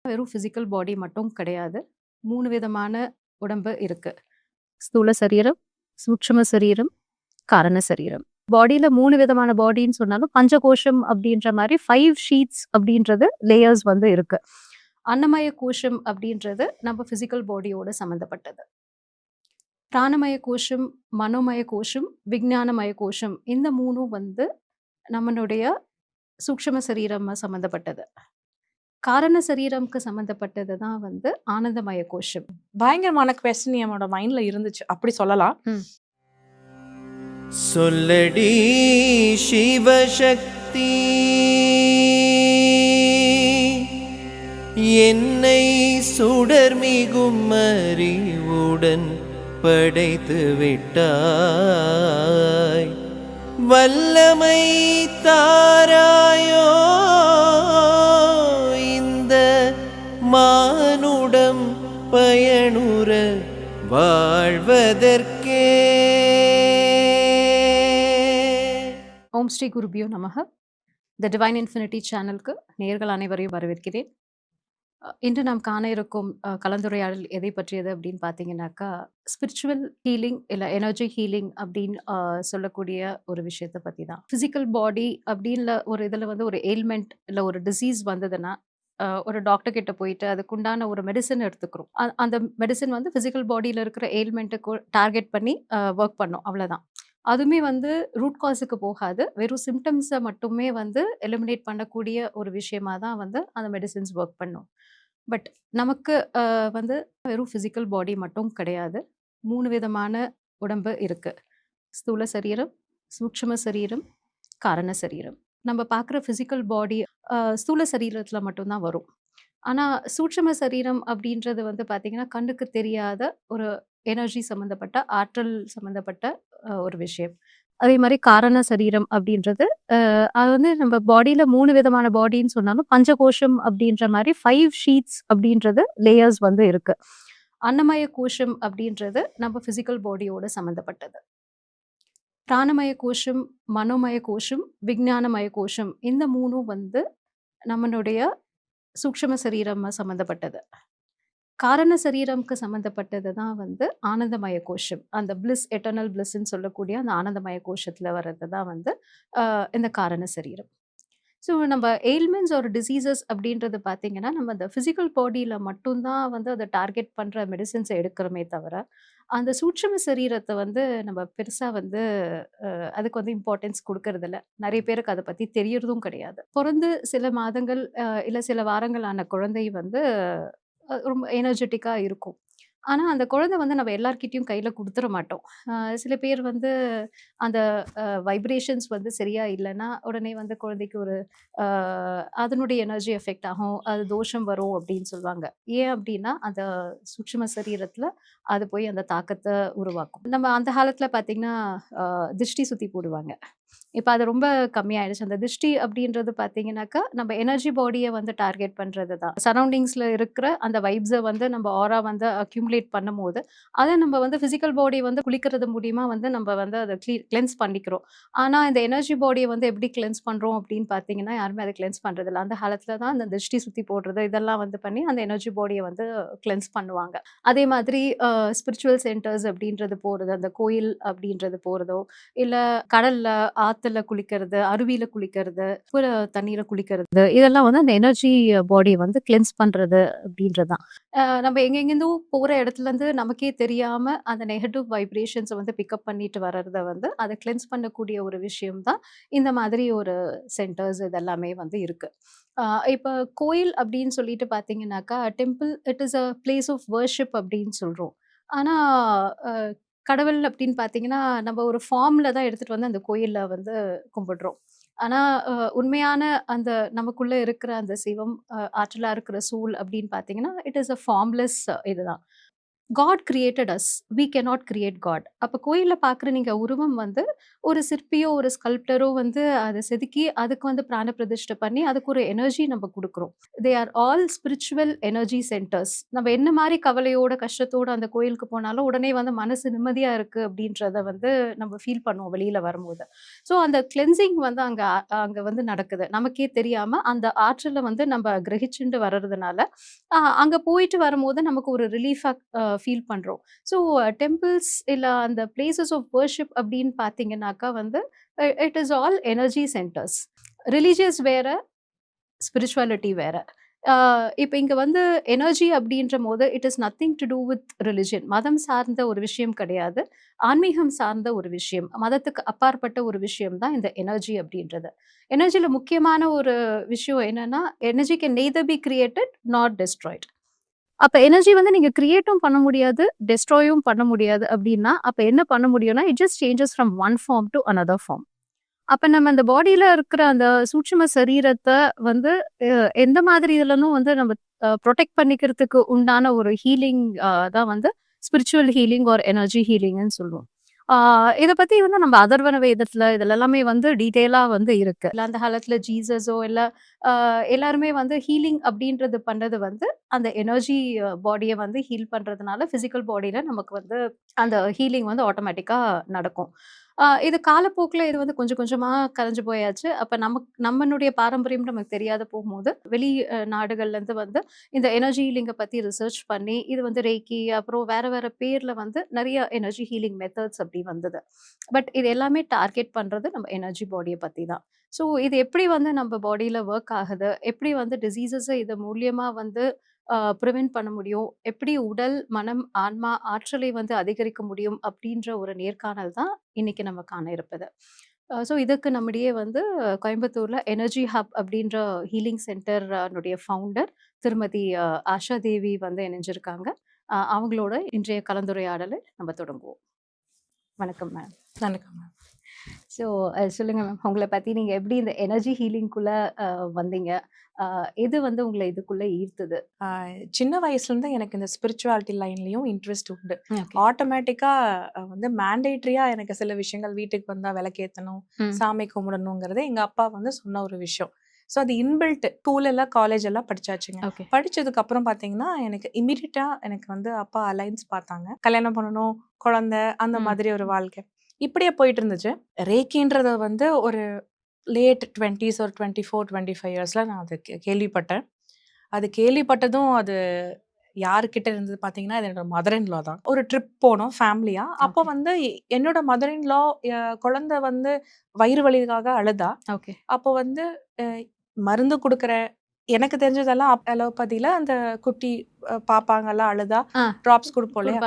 வெறும் physical body மட்டும் கிடையாது. 3 விதமான உடம்பு இருக்கு. ஸ்தூல சரீரம், சூட்சும சரீரம், காரண சரீரம். பாடியில 3 விதமான பாடின்னு சொன்னாலும், பஞ்சகோஷம் அப்படின்ற மாரி 5 ஷீட்ஸ் அப்படின்றது லேயர்ஸ் வந்து இருக்கு. அன்னமய கோஷம் அப்படின்றது நம்ம ஃபிசிக்கல் பாடியோட சம்மந்தப்பட்டது. பிராணமய கோஷம், மனோமய கோஷம், விஞ்ஞானமய கோஷம் இந்த 3ம் வந்து நம்மளுடைய சூக்ஷ்ம சரீரம் சம்மந்தப்பட்டது. காரண சரீரம்க்கு சம்மந்தப்பட்டது தான் வந்து ஆனந்தமய கோஷம். பயங்கரமான கொஸ்டின் என்னோட மைண்ட்ல இருந்துச்சு, அப்படி சொல்லலாம். சொல்லடி சிவசக்தி, என்னை சுடர்மிகும் அறிவுடன் படைத்து விட்டாய், வல்லமை தாராயோ இந்த மானுடம் பயனுற வாழ்வதற்கே. ஓம் ஸ்ரீ குருபியோ நமக. த டிவைன் இன்ஃபினிட்டி சேனலுக்கு நேயர்கள் அனைவரையும் வரவேற்கிறேன். இன்று நாம் காண இருக்கும் கலந்துரையாடல் எதை பற்றியது அப்படின்னு பார்த்தீங்கன்னாக்கா, ஸ்பிரிச்சுவல் ஹீலிங் இல்லை எனர்ஜி ஹீலிங் அப்படின்னு சொல்லக்கூடிய ஒரு விஷயத்தை பற்றி தான். ஃபிசிக்கல் பாடி அப்படின்ல ஒரு இதில் வந்து ஒரு எயில்மெண்ட் இல்லை ஒரு டிசீஸ் வந்ததுன்னா, ஒரு டாக்டர் கிட்ட போயிட்டு அதுக்குண்டான ஒரு மெடிசன் எடுத்துக்கிறோம். அந்த மெடிசன் வந்து ஃபிசிக்கல் பாடியில் இருக்கிற எயில்மெண்ட்டுக்கு டார்கெட் பண்ணி ஒர்க் பண்ணும், அவ்வளோதான். அதுவுமே வந்து ரூட் காஸுக்கு போகாது. வெறும் சிம்டம்ஸை மட்டுமே வந்து எலிமினேட் பண்ணக்கூடிய ஒரு விஷயமா தான் வந்து அந்த மெடிசின்ஸ் ஒர்க் பண்ணும். பட் நமக்கு வந்து வெறும் ஃபிசிக்கல் பாடி மட்டும் கிடையாது. 3 விதமான உடம்பு இருக்கு. ஸ்தூல சரீரம், சூட்சும சரீரம், காரண சரீரம். நம்ம பார்க்குற ஃபிசிக்கல் பாடி ஸ்தூல சரீரத்துல மட்டும் தான் வரும். ஆனா சூட்சும சரீரம் அப்படின்றது வந்து பார்த்தீங்கன்னா, கண்ணுக்கு தெரியாத ஒரு எனர்ஜி சம்மந்தப்பட்ட, ஆற்றல் சம்மந்தப்பட்ட ஒரு விஷயம். அதே மாரி காரண சரீரம் அப்படின்றது அது வந்து நம்ம பாடியில 3 விதமான பாடின்னு சொன்னாலும், பஞ்சகோஷம் அப்படின்ற மாரி 5 ஷீட்ஸ் அப்படின்றது லேயர்ஸ் வந்து இருக்கு. அன்னமய கோஷம் அப்படின்றது நம்ம ஃபிசிக்கல் பாடியோட சம்மந்தப்பட்டது. பிராணமய கோஷம், மனோமய கோஷம், விஞ்ஞானமய கோஷம் இந்த 3ம் வந்து நம்மளுடைய சூக்ஷ்ம சரீரம் சம்மந்தப்பட்டது. காரண சரீரம்க்கு சம்மந்தப்பட்டது தான் வந்து ஆனந்தமய கோஷம். அந்த பிளிஸ், எட்டர்னல் பிளிஸ்ன்னு சொல்லக்கூடிய அந்த ஆனந்தமய கோஷத்துல வர்றது தான் வந்து இந்த காரண சரீரம். ஸோ நம்ம எயில்மெண்ட்ஸ் ஒரு டிசீசஸ் அப்படின்றது பார்த்தீங்கன்னா, நம்ம அந்த ஃபிசிக்கல் பாடியில மட்டும் தான் வந்து அத டார்கெட் பண்ற மெடிசின்ஸ எடுக்கிறோமே தவிர, அந்த சூட்சும சரீரத்த வந்து நம்ம பெருசா வந்து அதுக்கு வந்து இம்பார்ட்டன்ஸ் குடுக்கறதில்ல. நெறைய பேருக்கு அத பத்தி தெரியறதும் கிடையாது. பொறந்து சில மாதங்கள் இல்ல சில வாரங்கள் ஆன குழந்தை வந்து ரொம்ப எனர்ஜெட்டிக்கா இருக்கும். ஆனா, அந்த குழந்தை வந்து நம்ம எல்லார்கிட்டயும் கையில குடுத்துற மாட்டோம். சில பேர் வந்து அந்த வைப்ரேஷன்ஸ் வந்து சரியா இல்லன்னா, உடனே வந்து குழந்தைக்கு ஒரு அ அதனுடைய எனர்ஜி எஃபெக்ட் ஆகும். அது தோஷம் வரும் அப்படின்னு சொல்லுவாங்க. ஏன் அப்படின்னா, அந்த சூட்சும சரீரத்தில அது போய் அந்த தாக்கத்த உருவாக்கும். நம்ம அந்த காலத்தில பார்த்தீங்கன்னா, திஷ்டி சுத்தி போடுவாங்க. இப்ப அது ரொம்ப கம்மியாயிடுச்சு. அந்த திஷ்டி அப்படின்றது பார்த்தீங்கன்னாக்கா, நம்ம எனர்ஜி பாடிய வந்து டார்கெட் பண்றது தான். சரவுண்டிங்ஸ்ல இருக்கிற அந்த வைப்ஸ வந்து நம்ம ஆரா வந்து அக்யூமுலேட் பண்ணும்போது, அத நம்ம வந்து பிசிக்கல் பாடி வந்து குளிக்கிறது மூலியமா வந்து நம்ம வந்து அத கிளென்ஸ் பண்ணிக்கிறோம். ஆனா, இந்த எனர்ஜி பாடிய வந்து எப்படி கிளென்ஸ் பண்றோம் அப்படின்னு பார்த்தீங்கன்னா, யாருமே அத கிளென்ஸ் பண்றதில்ல. அந்த காலத்துல தான் அந்த திஷ்டி சுத்தி போடுறது, இதெல்லாம் வந்து பண்ணி அந்த எனர்ஜி பாடிய வந்து கிளென்ஸ் பண்ணுவாங்க. அதே மாதிரி ஸ்பிரிச்சுவல் சென்டர்ஸ் அப்படின்றது போறது, அந்த கோயில் அப்படின்றது போறதோ, இல்ல கடல்ல, ஆத்துல குளிக்கிறது, அருவியில குளிக்கிறது, உப்புல தண்ணீர குளிக்கிறது, இதெல்லாம் வந்து அந்த எனர்ஜி பாடிய வந்து கிளென்ஸ் பண்றது அப்படின்றது தான். நம்ம எங்கெங்கிருந்தோ போற இடத்துலருந்து நமக்கே தெரியாம அந்த நெகட்டிவ் வைப்ரேஷன்ஸ வந்து பிக்கப் பண்ணிட்டு வர்றத வந்து அத கிளென்ஸ் பண்ணக்கூடிய ஒரு விஷயம் தான் இந்த மாதிரி ஒரு சென்டர்ஸ் இதெல்லாமே வந்து இருக்கு. அ இப்ப கோயில் அப்படின்னு சொல்லிட்டு பார்த்தீங்கன்னாக்கா, temple it is a place of worship அப்படின்னு சொல்றோம். ஆனா, அ கடவுள் அப்படின்னு பார்த்தீங்கன்னா, நம்ம ஒரு ஃபார்ம்ல தான் எடுத்துட்டு வந்து அந்த கோயில்ல வந்து கும்பிடுறோம். ஆனா, உண்மையான அந்த நமக்குள்ள இருக்கிற அந்த சிவம், ஆற்றலா இருக்கிற சோல் அப்படின்னு பார்த்தீங்கன்னா, இட் இஸ் அ ஃபார்ம்லெஸ் இதுதான். God created us, we cannot create God. அப்போ கோயிலில் பார்க்குற நீங்கள் உருவம் வந்து ஒரு சிற்பியோ ஒரு ஸ்கல்ப்டரோ வந்து அதை செதுக்கி அதுக்கு வந்து பிராண பிரதிஷ்டை பண்ணி அதுக்கு ஒரு எனர்ஜி நம்ம கொடுக்குறோம். They are all spiritual energy centres. நம்ம என்ன மாதிரி கவலையோட கஷ்டத்தோட அந்த கோயிலுக்கு போனாலும் உடனே வந்து மனசு நிம்மதியாக இருக்குது அப்படின்றத வந்து நம்ம ஃபீல் பண்ணுவோம் வெளியில் வரும்போது. ஸோ அந்த கிளென்சிங் வந்து அங்கே வந்து நடக்குது நமக்கே தெரியாமல். அந்த ஆற்றலை வந்து நம்ம கிரகிச்சுட்டு வர்றதுனால அங்கே போயிட்டு வரும்போது நமக்கு ஒரு ரிலீஃபாக ஃபீல் பண்ணுறோம். ஸோ டெம்பிள்ஸ் இல்லை அந்த பிளேசஸ் ஆஃப் வர்ஷிப் அப்படின்னு பார்த்தீங்கன்னாக்கா வந்து it is all energy centres. Religious வேற, ஸ்பிரிச்சுவாலிட்டி வேற. இப்போ இங்கே வந்து எனர்ஜி அப்படின்ற போது it is nothing to do with religion. மதம் சார்ந்த ஒரு விஷயம் கிடையாது, ஆன்மீகம் சார்ந்த ஒரு விஷயம், மதத்துக்கு அப்பாற்பட்ட ஒரு விஷயம் தான் இந்த எனர்ஜி அப்படின்றது. எனர்ஜியில் முக்கியமான ஒரு விஷயம் என்னன்னா, energy can neither be created not Detroit. அப்போ எனர்ஜி வந்து நீங்கள் கிரியேட்டும் பண்ண முடியாது, டெஸ்ட்ராயும் பண்ண முடியாது. அப்படின்னா அப்போ என்ன பண்ண முடியும்னா, it just changes from one form to another form. அப்போ நம்ம அந்த பாடியில் இருக்கிற அந்த சூட்சும சரீரத்தை வந்து எந்த மாதிரி இதுலனும் வந்து நம்ம ப்ரொடெக்ட் பண்ணிக்கிறதுக்கு உண்டான ஒரு ஹீலிங் தான் வந்து ஸ்பிரிச்சுவல் ஹீலிங் ஆர் எனர்ஜி ஹீலிங்னு சொல்லுவோம். இதை பற்றி வந்து நம்ம அதர்வன வேதத்தில் இதில் எல்லாமே வந்து டீட்டெயிலாக வந்து இருக்கு. இல்லை அந்த காலத்தில் ஜீசஸோ இல்லை எல்லாருமே வந்து ஹீலிங் அப்படின்றது பண்ணுறது வந்து அந்த எனர்ஜி பாடியை வந்து ஹீல் பண்ணுறதுனால ஃபிசிக்கல் பாடியில் நமக்கு வந்து அந்த ஹீலிங் வந்து ஆட்டோமேட்டிக்காக நடக்கும். இது காலப்போக்கில் இது வந்து கொஞ்சம் கொஞ்சமாக கரைஞ்சு போயாச்சு. அப்போ நம்மளுடைய பாரம்பரியம் நமக்கு தெரியாத போகும்போது வெளி நாடுகள்லேருந்து வந்து இந்த எனர்ஜி ஹீலிங்கை பற்றி ரிசர்ச் பண்ணி இது வந்து ரேக்கி அப்புறம் வேறு வேறு பேரில் வந்து நிறைய எனர்ஜி ஹீலிங் மெத்தட்ஸ் அப்படி வந்தது. பட் இது எல்லாமே டார்கெட் பண்ணுறது நம்ம எனர்ஜி பாடியை பற்றி தான். ஸோ இது எப்படி வந்து நம்ம பாடியில் ஒர்க் ஆகுது, எப்படி வந்து டிசீசஸை இது மூலியமாக வந்து ப்ரிவென்ட் பண்ண முடியும், எப்படி உடல் மனம் ஆன்மா ஆற்றலை வந்து அதிகரிக்க முடியும் அப்படின்ற ஒரு நேர்காணல் தான் இன்னைக்கு நம்ம காண இருப்பது. ஸோ இதுக்கு நம்முடைய வந்து கோயம்புத்தூரில் எனர்ஜி ஹப் அப்படின்ற ஹீலிங் சென்டர் ஃபவுண்டர் திருமதி ஆஷா தேவி வந்து இணைஞ்சிருக்காங்க. அவங்களோட இன்றைய கலந்துரையாடலை நம்ம தொடங்குவோம். வணக்கம் மேம். வணக்கம் மேம். ஸோ சொல்லுங்கள் மேம், உங்களை பற்றி நீங்கள் எப்படி இந்த எனர்ஜி ஹீலிங்குள்ளே வந்தீங்க, எது வந்து உங்களை இதுக்குள்ளே ஈர்த்தது? சின்ன வயசுலேருந்து எனக்கு இந்த ஸ்பிரிச்சுவாலிட்டி லைன்லேயும் இன்ட்ரெஸ்ட் உண்டு. Okay. ஆட்டோமேட்டிக்காக வந்து மேண்டேட்ரியாக எனக்கு சில விஷயங்கள் வீட்டுக்கு வந்தால் விளக்கேற்றணும், சாமி கும்பிடணுங்கிறது எங்கள் அப்பா வந்து சொன்ன ஒரு விஷயம். ஸோ அது இன்பில்ட். ஸ்கூல் எல்லாம் காலேஜ் எல்லாம் படிச்சாச்சுங்க. Okay. படிச்சதுக்கு அப்புறம் பார்த்தீங்கன்னா எனக்கு இமீடியட்டா எனக்கு வந்து அப்பா அலைன்ஸ் பார்த்தாங்க, கல்யாணம் பண்ணணும், குழந்தை, அந்த மாதிரி ஒரு வாழ்க்கை இப்படியே போயிட்டு இருந்துச்சு. ரேக்கின்றத வந்து ஒரு லேட் 20s ஒரு 24-25 இயர்ஸில் நான் அது கேள்விப்பட்டேன். அது கேள்விப்பட்டதும் அது யாருக்கிட்ட இருந்தது பார்த்தீங்கன்னா, அது என்னோட மதர் இன் லா தான். ஒரு ட்ரிப் போனோம் ஃபேமிலியாக. அப்போ Okay. வந்து என்னோட மதர் இன் லா குழந்தை வந்து வயிறு வலிக்காக அழுதா. ஓகே. அப்போ வந்து மருந்து கொடுக்குற எனக்கு தெரிஞ்சதெல்லாம் அலோபதியில் அந்த குட்டி பாப்பாங்கெல்லாம் அழுதா ட்ராப்ஸ் கொடுப்போம் இல்லையா,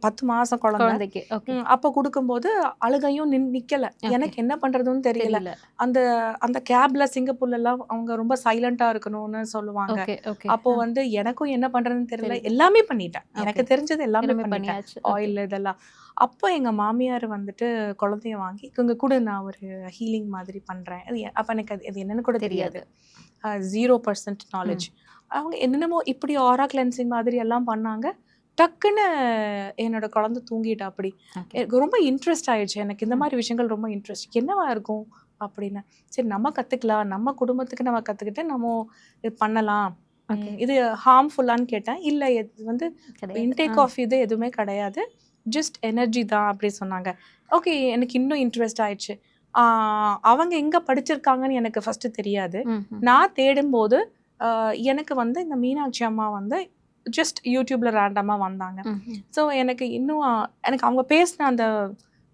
10 மாதம் குழந்தைக்கு. ஓகே. அப்போ கொடுக்கும்போது அழுகையும் நிக்கல. Okay. எனக்கு என்ன பண்றதுன்னு தெரியல. தெரியல. அந்த அந்த கேப்ல சிங்கப்பூர்ல எல்லாம் அவங்க ரொம்ப சைலண்டா இருக்கணும்னு சொல்லுவாங்க. ஓகே. ஓகே. அப்போ வந்து எனக்கும் என்ன பண்றதுன்னு தெரியல. தெரியல. எல்லாமே பண்ணிட்டேன். Okay. எனக்கு தெரிஞ்சது எல்லாமே எல்லாமே பண்ணிட்டேன். பண்ணியாச்சு. Okay. ஆயில் இதெல்லாம். அப்போ எங்க மாமியார் வந்துட்டு குழந்தைய வாங்கி இங்க கூட நான் ஒரு ஹீலிங் மாதிரி பண்றேன். அப்ப எனக்கு அது என்னன்னு கூட தெரியாது. தெரியாது. 0% நாலேஜ். அவங்க என்னென்னமோ இப்படி ஆரா கிளென்சிங் மாதிரி எல்லாம் பண்ணாங்க. டக்குன்னு என்னோட குழந்தை தூங்கிட்டா. அப்படி Okay. எனக்கு ரொம்ப இன்ட்ரெஸ்ட் ஆயிடுச்சு. எனக்கு இந்த மாதிரி விஷயங்கள் ரொம்ப இன்ட்ரெஸ்ட். என்னவா இருக்கும் அப்படின்னு. சரி நம்ம கற்றுக்கலாம், நம்ம குடும்பத்துக்கு நம்ம கற்றுக்கிட்டு நம்ம இது பண்ணலாம். Okay. இது ஹார்ம்ஃபுல்லான்னு கேட்டேன். இல்லை, இது வந்து கிடையாது. இன்டேக் ஆஃப் இது எதுவுமே கிடையாது, ஜஸ்ட் எனர்ஜி தான் அப்படி சொன்னாங்க. ஓகே, எனக்கு இன்னும் இன்ட்ரெஸ்ட் ஆயிடுச்சு. அவங்க எங்கே படிச்சிருக்காங்கன்னு எனக்கு ஃபஸ்ட்டு தெரியாது. நான் தேடும்போது எனக்கு வந்து இந்த மீனாட்சி அம்மா வந்து ஜஸ்ட் யூடியூப்ல ரேண்டமாக வந்தாங்க. ஸோ எனக்கு இன்னும் எனக்கு அவங்க பேசின அந்த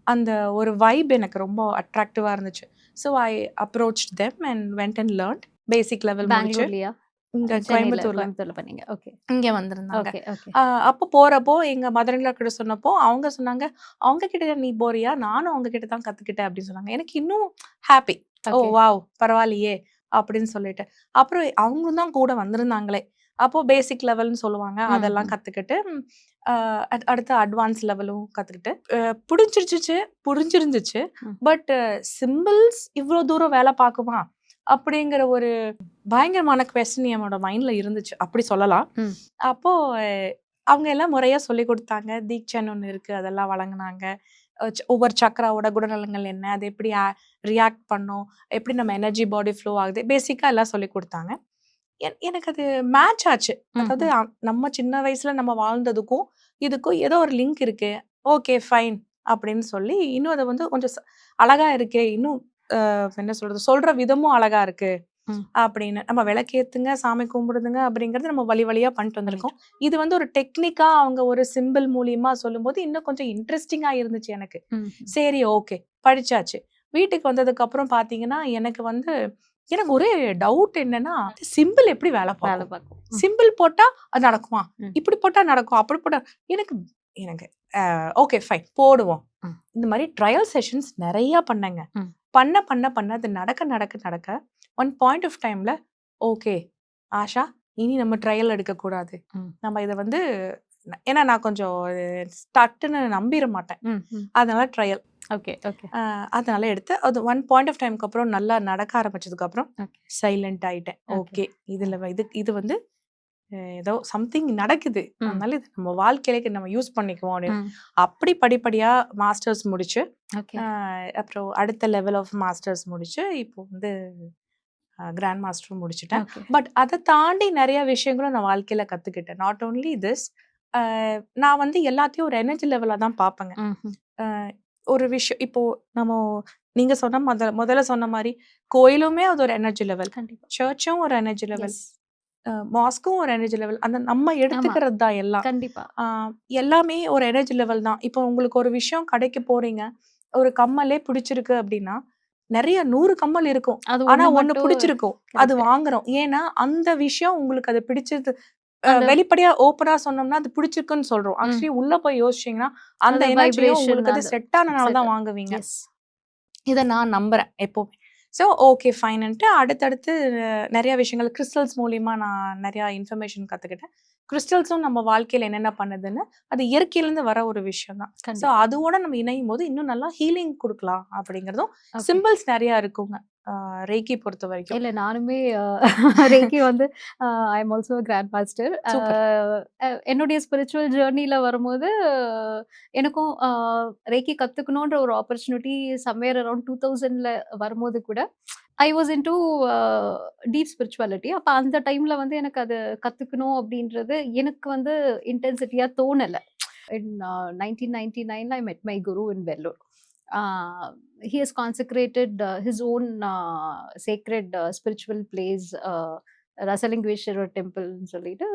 அந்த ஒரு வைப் எனக்கு ரொம்ப அட்ராக்டிவாக இருந்துச்சு. So I approach them and went and learned basic level முடிச்சு. பெங்களூர்லயா? இங்கே கோயம்புத்தூர்ல பண்ணீங்க. ஓகே. இங்கே வந்திருந்தாங்க. ஓகே. ஓகே. அப்போ போகிறப்போ எங்கள் மதர்-இன்-லா கிட்ட சொன்னப்போ அவங்க சொன்னாங்க, அவங்க கிட்ட நீ போறியா, நானும் அவங்க கிட்ட தான் கற்றுக்கிட்டேன் அப்படின்னு சொன்னாங்க. எனக்கு இன்னும் ஹாப்பி. ஓ Okay. வாவ், பரவாயில்லையே அப்படின்னு சொல்லிட்டு. அப்புறம் அவங்க தான் கூட வந்திருந்தாங்களே. அப்போ பேசிக் லெவல்னு சொல்லுவாங்க, அதெல்லாம் கற்றுக்கிட்டு அடுத்து அட்வான்ஸ் லெவலும் கற்றுக்கிட்டு புரிஞ்சிருந்துச்சு. பட் சிம்பிள்ஸ் இவ்வளோ தூரம் வேலை பார்க்குமா அப்படிங்கிற ஒரு பயங்கரமான கொஸ்டின் என்னோட மைண்ட்ல இருந்துச்சு, அப்படி சொல்லலாம். அப்போ அவங்க எல்லாம் முறையா சொல்லிக் கொடுத்தாங்க. தீட்சைன்னு ஒண்ணு இருக்கு. அதெல்லாம் வழங்குனாங்க. ஒவ்வொரு சக்ராவோட குணநலங்கள் என்ன? அது எப்படி ரியாக்ட் பண்ணும்? எப்படி நம்ம எனர்ஜி பாடி ஃப்ளோ ஆகுது? பேசிக்கா எல்லாம் சொல்லிக் குடுத்தாங்க. எனக்கு அது மேட்ச் ஆச்சு. அதாவது நம்ம சின்ன வயசுல நம்ம வாழ்ந்ததுக்கும், இதுக்கும் ஏதோ ஒரு லிங்க் இருக்கு. ஓகே ஃபைன் அப்படின்னு சொல்லி, இன்னும் அத வந்து கொஞ்சம் அழகா இருக்கே! இன்னும் என்ன சொல்றது? சொல்ற விதமும் அழகா இருக்கு. அப்படின்னு. நம்ம விளக்கேத்துங்க, சாமி கும்பிடுதுங்க அப்படிங்கிறது நம்ம வழி வழியா பண்ணிட்டு வந்திருக்கோம். இது வந்து ஒரு டெக்னிக்கா அவங்க ஒரு சிம்பிள் மூலியமா சொல்லும்போது, இன்னும் கொஞ்சம் இன்ட்ரெஸ்டிங்கா இருந்துச்சு எனக்கு. சரி ஓகே. படிச்சாச்சு. வீட்டுக்கு வந்ததுக்கு அப்புறம் பார்த்தீங்கன்னா, எனக்கு ஒரே டவுட் என்னன்னா, சிம்பிள் எப்படி வேலை பார்க்கும்? சிம்பிள் போட்டா அது நடக்குமா? இப்படி போட்டா நடக்கும். அப்படி போட்டா எனக்கு எனக்கு ஓகே ஃபைன் போடுவோம். இந்த மாதிரி ட்ரையல் செஷன்ஸ் நெறைய பண்ணேங்க. பண்ண அது நடக்க ஒன் பாயிண்ட் ஆஃப் டைம்ல ஓகே ஆஷா இனி நம்ம ட்ரையல் எடுக்கக்கூடாது. நம்ம இதை வந்து ஏன்னா நான் கொஞ்சம் ஸ்டட்டுன்னு நம்பிட மாட்டேன். அதனால ட்ரையல் ஓகே ஓகே அதனால எடுத்து அது ஒன் பாயிண்ட் ஆஃப் டைமுக்கு அப்புறம் நல்லா நடக்க ஆரம்பிச்சதுக்கு அப்புறம் சைலண்ட் ஆயிட்டேன். ஓகே இது வந்து ஏதோ சம்திங் நடக்குது. அதனால இது நம்ம வாழ்க்கையில நம்ம யூஸ் பண்ணிக்குவோம் அப்படின்னு. அப்படி படிப்படியா மாஸ்டர்ஸ் முடிச்சு அப்புறம் அடுத்த லெவல் ஆஃப் மாஸ்டர்ஸ் முடிச்சு இப்போ வந்து கிராண்ட் மாஸ்டரும் முடிச்சுட்டேன். பட் அதை தாண்டி நிறைய விஷயங்களும் நான் வாழ்க்கையில கத்துக்கிட்டேன். நாட் ஓன்லி திஸ், நான் வந்து எல்லாத்தையும் ஒரு எனர்ஜி லெவலா தான் பார்ப்பேங்க. ஒரு விஷயம் இப்போ நம்ம நீங்க சொன்ன முதல்ல சொன்ன மாதிரி கோயிலுமே அது ஒரு எனர்ஜி லெவல், சர்ச்சும் ஒரு எனர்ஜி லெவல், மாஸ்க்கும் ஒரு எனர்ஜி லெவல். அந்த நம்ம எடுத்துக்கிறது தான் எல்லாம். கண்டிப்பா எல்லாமே ஒரு எனர்ஜி லெவல் தான். இப்போ உங்களுக்கு ஒரு விஷயம் கடைக்கு போறீங்க, ஒரு கம்மலே பிடிச்சிருக்கு அப்படின்னா நிறைய 100 கம்மல் இருக்கும். ஆனா ஒண்ணு பிடிச்சிருக்கும், அது வாங்குறோம். ஏன்னா அந்த விஷயம் உங்களுக்கு அது பிடிச்சது. வெளிப்படையா ஓப்பனா சொன்னோம்னா அது பிடிச்சிருக்குன்னு சொல்றோம். ஆக்சுவலி உள்ள போய் யோசிச்சீங்கன்னா அந்த எனர்ஜியும் உங்களுக்கு அது செட் ஆனனாலதான் வாங்குவீங்க. இதை நான் நம்புறேன் எப்பவுமே. ஸோ ஓகே ஃபைன்ட்டு அடுத்தடுத்து நிறைய விஷயங்கள் கிறிஸ்டல்ஸ் மூலியமா நான் நிறைய இன்ஃபர்மேஷன் கத்துக்கிட்டேன். கிறிஸ்டல்ஸும் நம்ம வாழ்க்கையில என்னென்ன பண்ணுதுன்னு அது இயற்கையிலேருந்து வர ஒரு விஷயம் தான். ஸோ அதோட நம்ம இணையும் போது இன்னும் நல்லா ஹீலிங் கொடுக்கலாம் அப்படிங்கிறதும் சிம்பிள்ஸ் நிறைய இருக்குங்க ரேக்கி பொறுத்த வரைக்கும். இல்ல நானுமே ரேக்கி வந்து I am also grand master. என்னுடைய ஸ்பிரிச்சுவல் ஜேர்னில வரும்போது எனக்கும் ரேக்கி கத்துக்கணுன்ற ஒரு ஆப்பர்ச்சுனிட்டி சம்வேர் அரௌண்ட் 2000ல வரும்போது கூட I was into deep spirituality. அப்போ அந்த டைம்ல வந்து எனக்கு அது கத்துக்கணும் அப்படின்றது எனக்கு வந்து இன்டென்சிட்டியா தோணலை. இன் 1999 I met my guru in Vellore. He has consecrated his own sacred spiritual place, ரசலிங்கேஸ்வரர் டெம்பிள்னு சொல்லிட்டு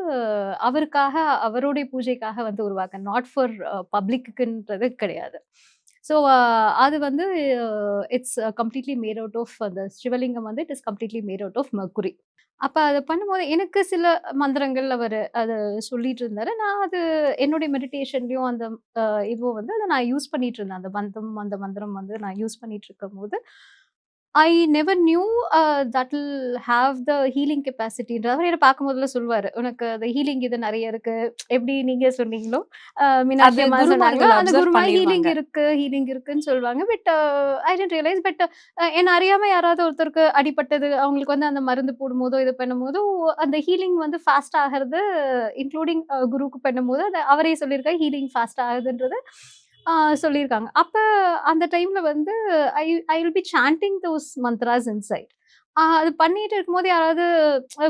அவருக்காக அவருடைய பூஜைக்காக வந்து உருவாக்க, நாட் ஃபார் பப்ளிக்குன்றது கிடையாது. ஸோ அது வந்து it's completely made out of அந்த சிவலிங்கம் வந்து it is completely made out of mercury. அப்போ அதை பண்ணும்போது எனக்கு சில மந்திரங்கள் அவர் அதை சொல்லிட்டு இருந்தாரு. நான் அது என்னுடைய மெடிடேஷன்லையும் அந்த இதுவும் வந்து அதை நான் யூஸ் பண்ணிட்டு இருந்தேன். அந்த மந்திரம் வந்து நான் யூஸ் பண்ணிட்டு இருக்கும் போது I never knew that will have the healing கெப்பாசிட்டின்ற அவர் என்ன பார்க்கும்போதுல சொல்லுவாரு, உனக்கு அந்த ஹீலிங் இது நிறைய இருக்கு. எப்படி நீங்க சொன்னீங்களோ மீனாட்சி அம்மா சொன்னாங்க, அந்த குருமா ஹீலிங் இருக்குன்னு சொல்லுவாங்க. But I didn't realise. But என்ன அறியாம யாராவது ஒருத்தருக்கு அடிபட்டது, அவங்களுக்கு வந்து அந்த மருந்து போடும்போதோ இது பண்ணும்போதோ அந்த ஹீலிங் வந்து ஃபாஸ்ட் ஆகிறது, இன்க்ளூடிங் குருக்கு பண்ணும்போது அது அவரே சொல்லியிருக்காரு ஹீலிங் ஃபாஸ்ட் ஆகுதுன்றது சொல்லியிருக்காங்க. அப்ப அந்த டைம்ல வந்து I will be chanting those mantras inside. அது பண்ணிட்டு இருக்கும்போது யாராவது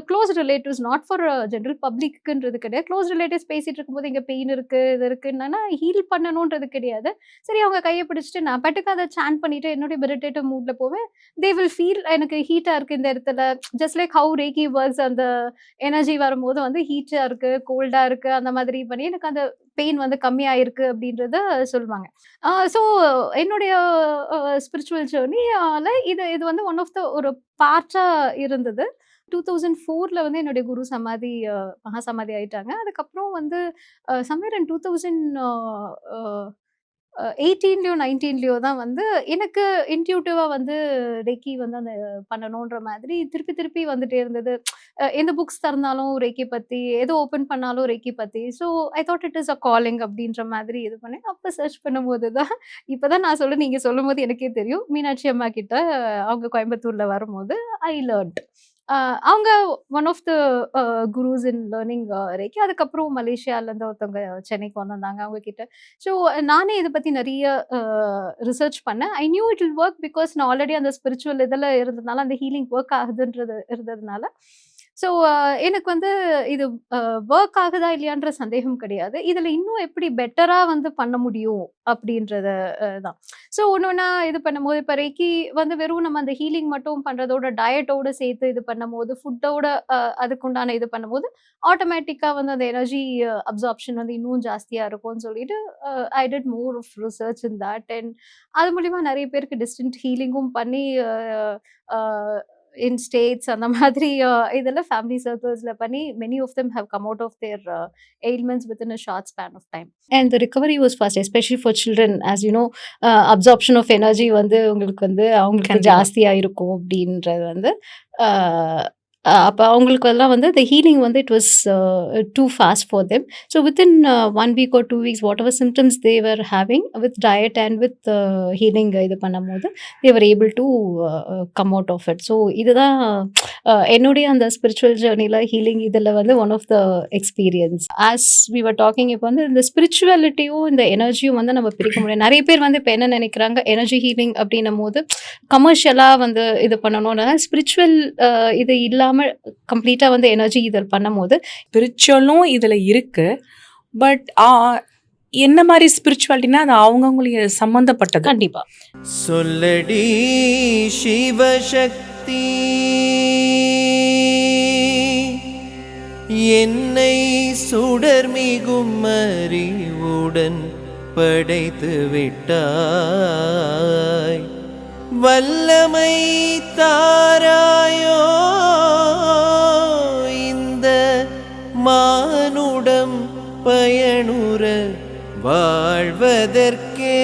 close relatives, not for general பப்ளிக்குன்றது கிடையாது, க்ளோஸ் ரிலேட்டிவ்ஸ் பேசிட்டு இருக்கும்போது இங்கே பெயின் இருக்கு இது இருக்குன்னா ஹீல் பண்ணணுன்றது கிடையாது. சரி அவங்க கையை பிடிச்சிட்டு நான் பாட்டுக்கு அதை சாண்ட் பண்ணிட்டு என்னுடைய மெடிடேட்டிவ் மூட்ல போவேன். தே வில் ஃபீல் எனக்கு ஹீட்டா இருக்கு இந்த இடத்துல, ஜஸ்ட் லைக் ஹவு ரேக்கி ஒர்க்ஸ். அந்த எனர்ஜி வரும்போது வந்து ஹீட்டா இருக்கு, கோல்டா இருக்கு, அந்த மாதிரி பண்ணி எனக்கு அந்த பெயின் வந்து கம்மியாயிருக்கு அப்படின்றத சொல்லுவாங்க. ஸோ என்னுடைய ஸ்பிரிச்சுவல் ஜேர்னியால இது வந்து ஒன் ஆஃப் த ஒரு பார்ட்டா இருந்தது. 2004ல வந்து என்னுடைய குரு சமாதி மகா சமாதி ஆயிட்டாங்க. அதுக்கப்புறம் வந்து சம்வேர் இன் 2018லயோ 19லயோ தான் வந்து எனக்கு இன்ட்யூட்டிவா வந்து ரேக்கி வந்து அந்த பண்ணணுன்ற மாதிரி திருப்பி வந்துட்டே இருந்தது. எந்த புக்ஸ் திறந்தாலும் ரேக்கி பத்தி, எது ஓப்பன் பண்ணாலும் ரேக்கி பத்தி. So I thought it is a calling அப்படின்ற மாதிரி இது பண்ணேன். அப்போ சர்ச் பண்ணும்போது தான் இப்போதான் நான் நீங்க சொல்லும்போது எனக்கே தெரியும். மீனாட்சி அம்மா கிட்ட அவங்க கோயம்புத்தூர்ல வரும்போது ஐ லேர்ன்ட். அவங்க one of the gurus in learning reiki. அதுக்கப்புறம் மலேசியாலேருந்து ஒருத்தவங்க சென்னைக்கு வந்திருந்தாங்க அவங்க கிட்ட. ஸோ நானே இதை பற்றி நிறைய ரிசர்ச் பண்ணேன். I knew it will work because நான் ஆல்ரெடி அந்த ஸ்பிரிச்சுவல் இதில் இருந்ததுனால, அந்த ஹீலிங் ஒர்க் ஆகுதுன்றது இருந்ததுனால. ஸோ எனக்கு வந்து இது ஒர்க் ஆகுதா இல்லையான்ற சந்தேகம் கிடையாது. இதில் இன்னும் எப்படி பெட்டராக வந்து பண்ண முடியும் அப்படின்றத தான். ஸோ ஒன்று ஒன்றா இது பண்ணும்போது, இப்போ ரெக்கி வந்து வெறும் நம்ம அந்த ஹீலிங் மட்டும் பண்ணுறதோட டயட்டோட சேர்த்து இது பண்ணும்போது, ஃபுட்டோட அதுக்குண்டான இது பண்ணும்போது, ஆட்டோமேட்டிக்காக வந்து அந்த எனர்ஜி அப்சார்ப்ஷன் வந்து இன்னும் ஜாஸ்தியாக இருக்கும்னு சொல்லிட்டு I did more of research in that. And அது மூலிமா நிறைய பேருக்கு டிஸ்டன்ட் ஹீலிங்கும் பண்ணி in states அந்த மாதிரி இதெல்லாம் ஃபேமிலி சர்க்கிள்ஸ்ல பண்ணி many of them have come out of their ailments within a short span of time. And the recovery was fast, especially for children. As you know, absorption of energy வந்து உங்களுக்கு வந்து அவங்களுக்கு ஜாஸ்தியா இருக்கும் அப்படின்றது வந்து அப்போ அவங்களுக்கு எல்லாம் வந்து the healing வந்து it was too fast for them. So within 1 week or 2 weeks, whatever symptoms they were having with diet and with healing இது பண்ணும்போது they were able to come out of it. So இதுதான் என்னுடைய அந்த spiritual ஜேர்னியில் healing இதில் வந்து one of the experience. As we were talking, இப்போ வந்து இந்த ஸ்பிரிச்சுவாலிட்டியும் இந்த எனர்ஜியும் வந்து நம்ம பிரிக்க முடியும். நிறைய பேர் வந்து இப்போ என்ன நினைக்கிறாங்க, எனர்ஜி ஹீலிங் அப்படின்னும் போது கமர்ஷியலாக வந்து இது பண்ணணும்னா, ஸ்பிரிச்சுவல் இது இல்லாமல் கம்ப்ளீட்டாக வந்து எனர்ஜி இதில் பண்ணும் போது ஸ்பிரிச்சுவலும் இதில் இருக்குது. பட் என்ன மாதிரி ஸ்பிரிச்சுவாலிட்டினா அது அவங்கவுங்களுக்கு சம்மந்தப்பட்டது. கண்டிப்பாக சொல்லடி சிவசக்தி என்னை சுடர்மிகும் அறிவுடன் படைத்து விட்டாய், வல்லமை தாராயோ இந்த மானுடம் பயனுற வாழ்வதற்கே.